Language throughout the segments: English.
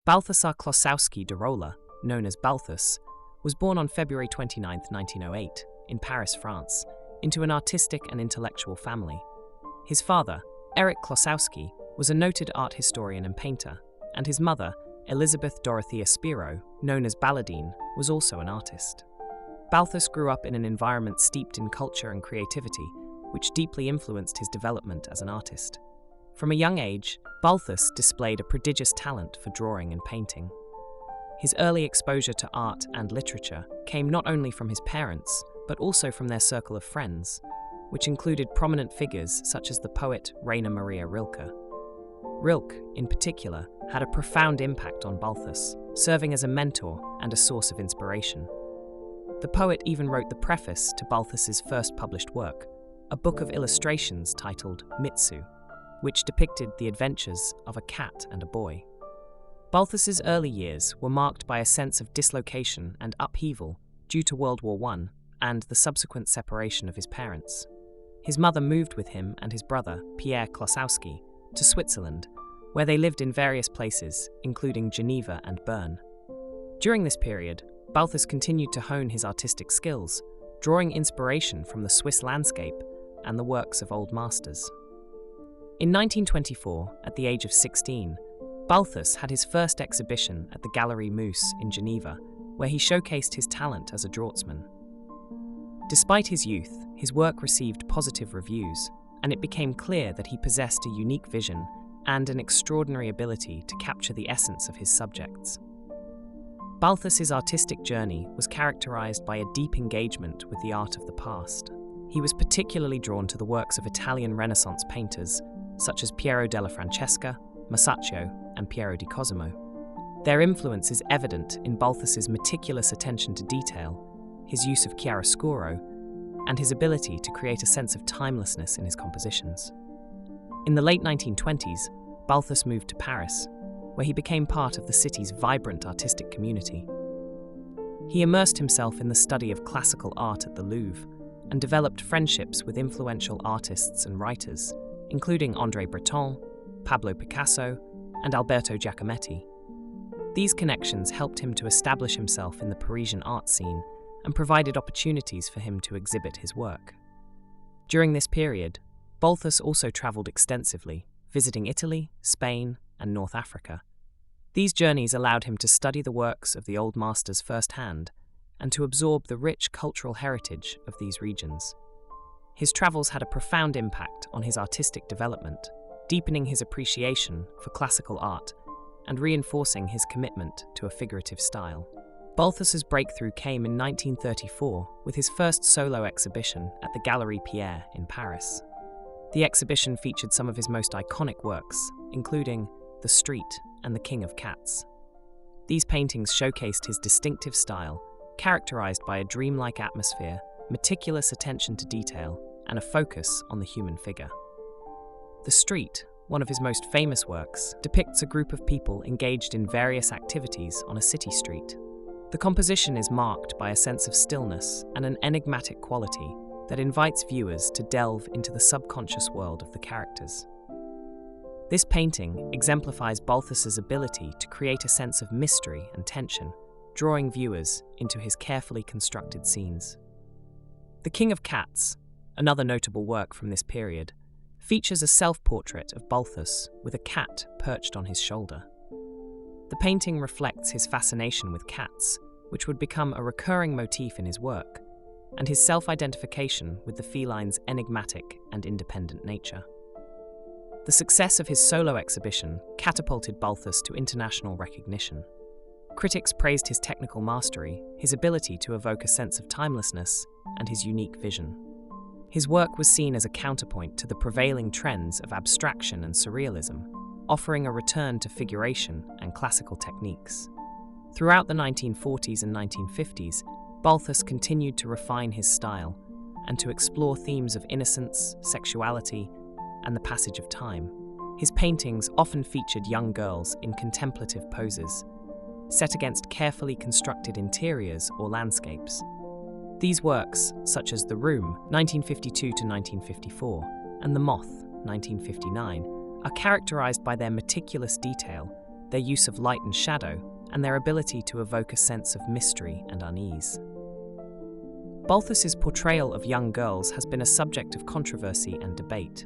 Balthasar Klossowski de Rolla, known as Balthus, was born on February 29, 1908, in Paris, France, into an artistic and intellectual family. His father, Eric Klossowski, was a noted art historian and painter, and his mother, Elizabeth Dorothea Spiro, known as Balladine, was also an artist. Balthus grew up in an environment steeped in culture and creativity, which deeply influenced his development as an artist. From a young age, Balthus displayed a prodigious talent for drawing and painting. His early exposure to art and literature came not only from his parents, but also from their circle of friends, which included prominent figures such as the poet Rainer Maria Rilke. Rilke, in particular, had a profound impact on Balthus, serving as a mentor and a source of inspiration. The poet even wrote the preface to Balthus's first published work, a book of illustrations titled Mitsu, which depicted the adventures of a cat and a boy. Balthus's early years were marked by a sense of dislocation and upheaval due to World War I and the subsequent separation of his parents. His mother moved with him and his brother, Pierre Klossowski, to Switzerland, where they lived in various places, including Geneva and Bern. During this period, Balthus continued to hone his artistic skills, drawing inspiration from the Swiss landscape and the works of old masters. In 1924, at the age of 16, Balthus had his first exhibition at the Galerie Mousse in Geneva, where he showcased his talent as a draughtsman. Despite his youth, his work received positive reviews, and it became clear that he possessed a unique vision and an extraordinary ability to capture the essence of his subjects. Balthus's artistic journey was characterized by a deep engagement with the art of the past. He was particularly drawn to the works of Italian Renaissance painters such as Piero della Francesca, Masaccio, and Piero di Cosimo. Their influence is evident in Balthus's meticulous attention to detail, his use of chiaroscuro, and his ability to create a sense of timelessness in his compositions. In the late 1920s, Balthus moved to Paris, where he became part of the city's vibrant artistic community. He immersed himself in the study of classical art at the Louvre and developed friendships with influential artists and writers, including André Breton, Pablo Picasso, and Alberto Giacometti. These connections helped him to establish himself in the Parisian art scene and provided opportunities for him to exhibit his work. During this period, Balthus also traveled extensively, visiting Italy, Spain, and North Africa. These journeys allowed him to study the works of the old masters firsthand and to absorb the rich cultural heritage of these regions. His travels had a profound impact on his artistic development, deepening his appreciation for classical art and reinforcing his commitment to a figurative style. Balthus's breakthrough came in 1934 with his first solo exhibition at the Galerie Pierre in Paris. The exhibition featured some of his most iconic works, including The Street and The King of Cats. These paintings showcased his distinctive style, characterized by a dreamlike atmosphere, meticulous attention to detail, and a focus on the human figure. The Street, one of his most famous works, depicts a group of people engaged in various activities on a city street. The composition is marked by a sense of stillness and an enigmatic quality that invites viewers to delve into the subconscious world of the characters. This painting exemplifies Balthus's ability to create a sense of mystery and tension, drawing viewers into his carefully constructed scenes. The King of Cats, another notable work from this period, features a self-portrait of Balthus with a cat perched on his shoulder. The painting reflects his fascination with cats, which would become a recurring motif in his work, and his self-identification with the feline's enigmatic and independent nature. The success of his solo exhibition catapulted Balthus to international recognition. Critics praised his technical mastery, his ability to evoke a sense of timelessness, and his unique vision. His work was seen as a counterpoint to the prevailing trends of abstraction and surrealism, offering a return to figuration and classical techniques. Throughout the 1940s and 1950s, Balthus continued to refine his style and to explore themes of innocence, sexuality, and the passage of time. His paintings often featured young girls in contemplative poses, set against carefully constructed interiors or landscapes. These works, such as The Room, 1952 to 1954, and The Moth, 1959, are characterized by their meticulous detail, their use of light and shadow, and their ability to evoke a sense of mystery and unease. Balthus's portrayal of young girls has been a subject of controversy and debate.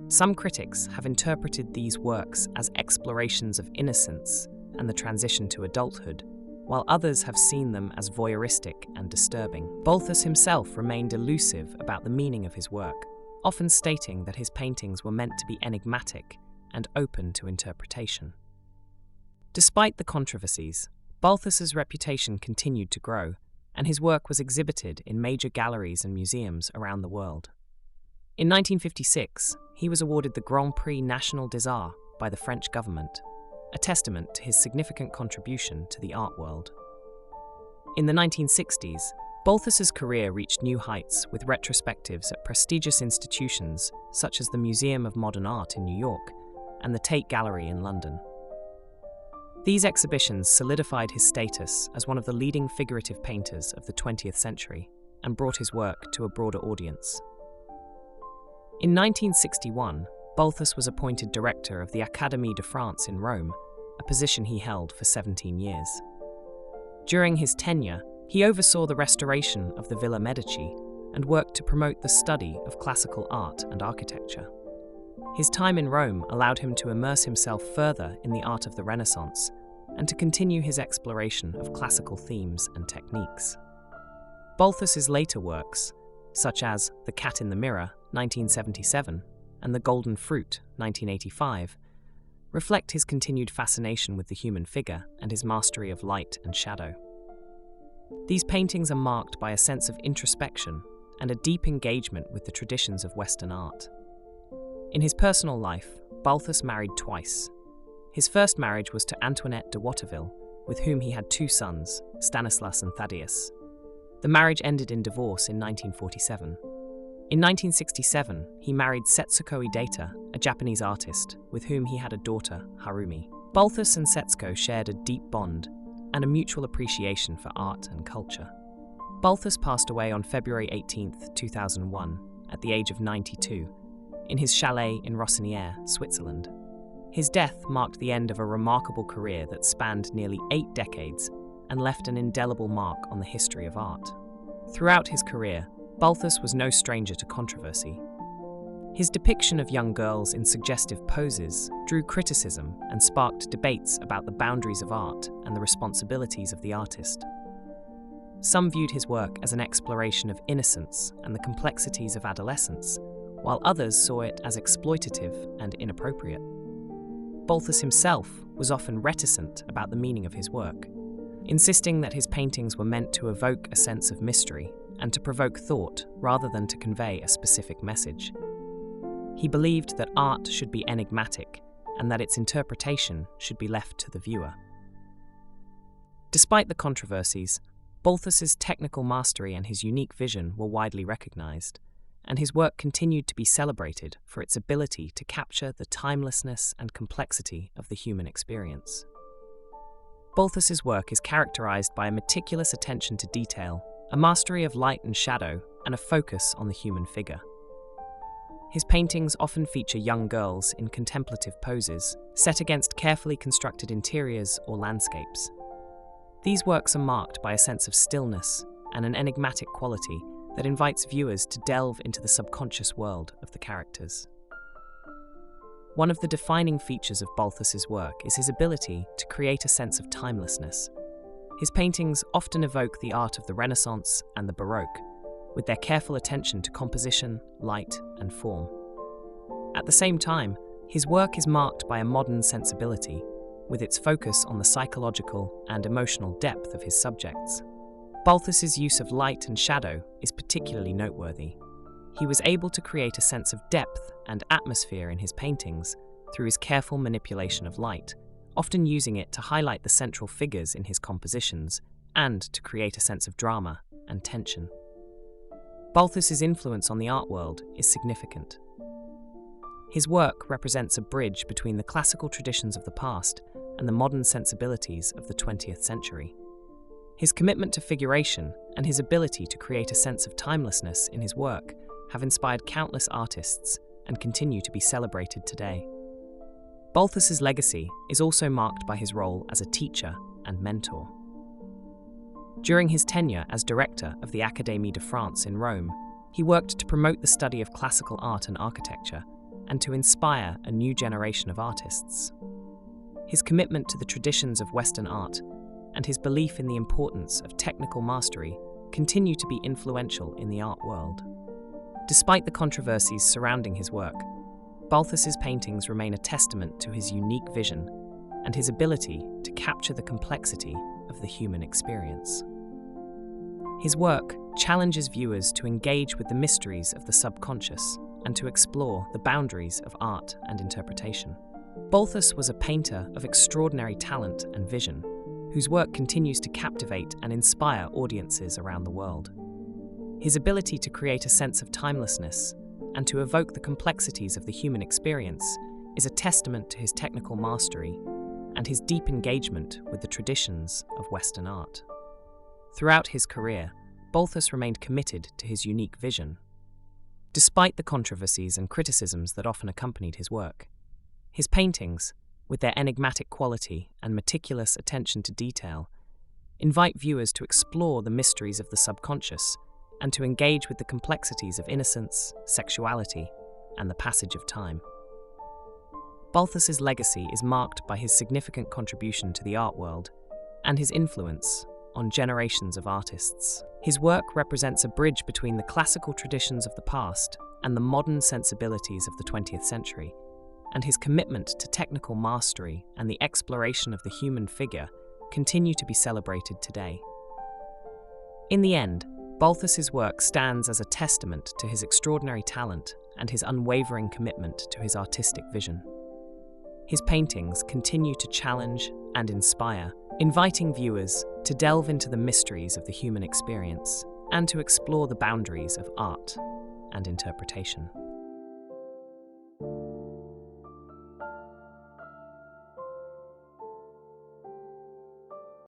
Some critics have interpreted these works as explorations of innocence and the transition to adulthood, while others have seen them as voyeuristic and disturbing. Balthus himself remained elusive about the meaning of his work, often stating that his paintings were meant to be enigmatic and open to interpretation. Despite the controversies, Balthus's reputation continued to grow, and his work was exhibited in major galleries and museums around the world. In 1956, he was awarded the Grand Prix National des Arts by the French government, a testament to his significant contribution to the art world. In the 1960s, Balthus's career reached new heights with retrospectives at prestigious institutions such as the Museum of Modern Art in New York and the Tate Gallery in London. These exhibitions solidified his status as one of the leading figurative painters of the 20th century and brought his work to a broader audience. In 1961, Balthus was appointed director of the Académie de France in Rome, a position he held for 17 years. During his tenure, he oversaw the restoration of the Villa Medici and worked to promote the study of classical art and architecture. His time in Rome allowed him to immerse himself further in the art of the Renaissance and to continue his exploration of classical themes and techniques. Balthus's later works, such as The Cat in the Mirror, 1977, and The Golden Fruit, 1985, reflect his continued fascination with the human figure and his mastery of light and shadow. These paintings are marked by a sense of introspection and a deep engagement with the traditions of Western art. In his personal life, Balthus married twice. His first marriage was to Antoinette de Watteville, with whom he had two sons, Stanislas and Thaddeus. The marriage ended in divorce in 1947. In 1967, he married Setsuko Idata, a Japanese artist, with whom he had a daughter, Harumi. Balthus and Setsuko shared a deep bond and a mutual appreciation for art and culture. Balthus passed away on February 18, 2001, at the age of 92, in his chalet in Rossinière, Switzerland. His death marked the end of a remarkable career that spanned nearly 8 decades and left an indelible mark on the history of art. Throughout his career, Balthus was no stranger to controversy. His depiction of young girls in suggestive poses drew criticism and sparked debates about the boundaries of art and the responsibilities of the artist. Some viewed his work as an exploration of innocence and the complexities of adolescence, while others saw it as exploitative and inappropriate. Balthus himself was often reticent about the meaning of his work, insisting that his paintings were meant to evoke a sense of mystery and to provoke thought rather than to convey a specific message. He believed that art should be enigmatic and that its interpretation should be left to the viewer. Despite the controversies, Balthus's technical mastery and his unique vision were widely recognized, and his work continued to be celebrated for its ability to capture the timelessness and complexity of the human experience. Balthus's work is characterized by a meticulous attention to detail, a mastery of light and shadow, and a focus on the human figure. His paintings often feature young girls in contemplative poses, set against carefully constructed interiors or landscapes. These works are marked by a sense of stillness and an enigmatic quality that invites viewers to delve into the subconscious world of the characters. One of the defining features of Balthus's work is his ability to create a sense of timelessness. His paintings often evoke the art of the Renaissance and the Baroque, with their careful attention to composition, light, and form. At the same time, his work is marked by a modern sensibility, with its focus on the psychological and emotional depth of his subjects. Balthus's use of light and shadow is particularly noteworthy. He was able to create a sense of depth and atmosphere in his paintings through his careful manipulation of light, often using it to highlight the central figures in his compositions and to create a sense of drama and tension. Balthus's influence on the art world is significant. His work represents a bridge between the classical traditions of the past and the modern sensibilities of the 20th century. His commitment to figuration and his ability to create a sense of timelessness in his work have inspired countless artists and continue to be celebrated today. Balthus's legacy is also marked by his role as a teacher and mentor. During his tenure as director of the Académie de France in Rome, he worked to promote the study of classical art and architecture and to inspire a new generation of artists. His commitment to the traditions of Western art and his belief in the importance of technical mastery continue to be influential in the art world. Despite the controversies surrounding his work, Balthus's paintings remain a testament to his unique vision and his ability to capture the complexity of the human experience. His work challenges viewers to engage with the mysteries of the subconscious and to explore the boundaries of art and interpretation. Balthus was a painter of extraordinary talent and vision, whose work continues to captivate and inspire audiences around the world. His ability to create a sense of timelessness and to evoke the complexities of the human experience is a testament to his technical mastery and his deep engagement with the traditions of Western art. Throughout his career, Balthus remained committed to his unique vision. Despite the controversies and criticisms that often accompanied his work, his paintings, with their enigmatic quality and meticulous attention to detail, invite viewers to explore the mysteries of the subconscious and to engage with the complexities of innocence, sexuality, and the passage of time. Balthus's legacy is marked by his significant contribution to the art world and his influence on generations of artists. His work represents a bridge between the classical traditions of the past and the modern sensibilities of the 20th century, and his commitment to technical mastery and the exploration of the human figure continue to be celebrated today. In the end, Balthus's work stands as a testament to his extraordinary talent and his unwavering commitment to his artistic vision. His paintings continue to challenge and inspire, inviting viewers to delve into the mysteries of the human experience and to explore the boundaries of art and interpretation.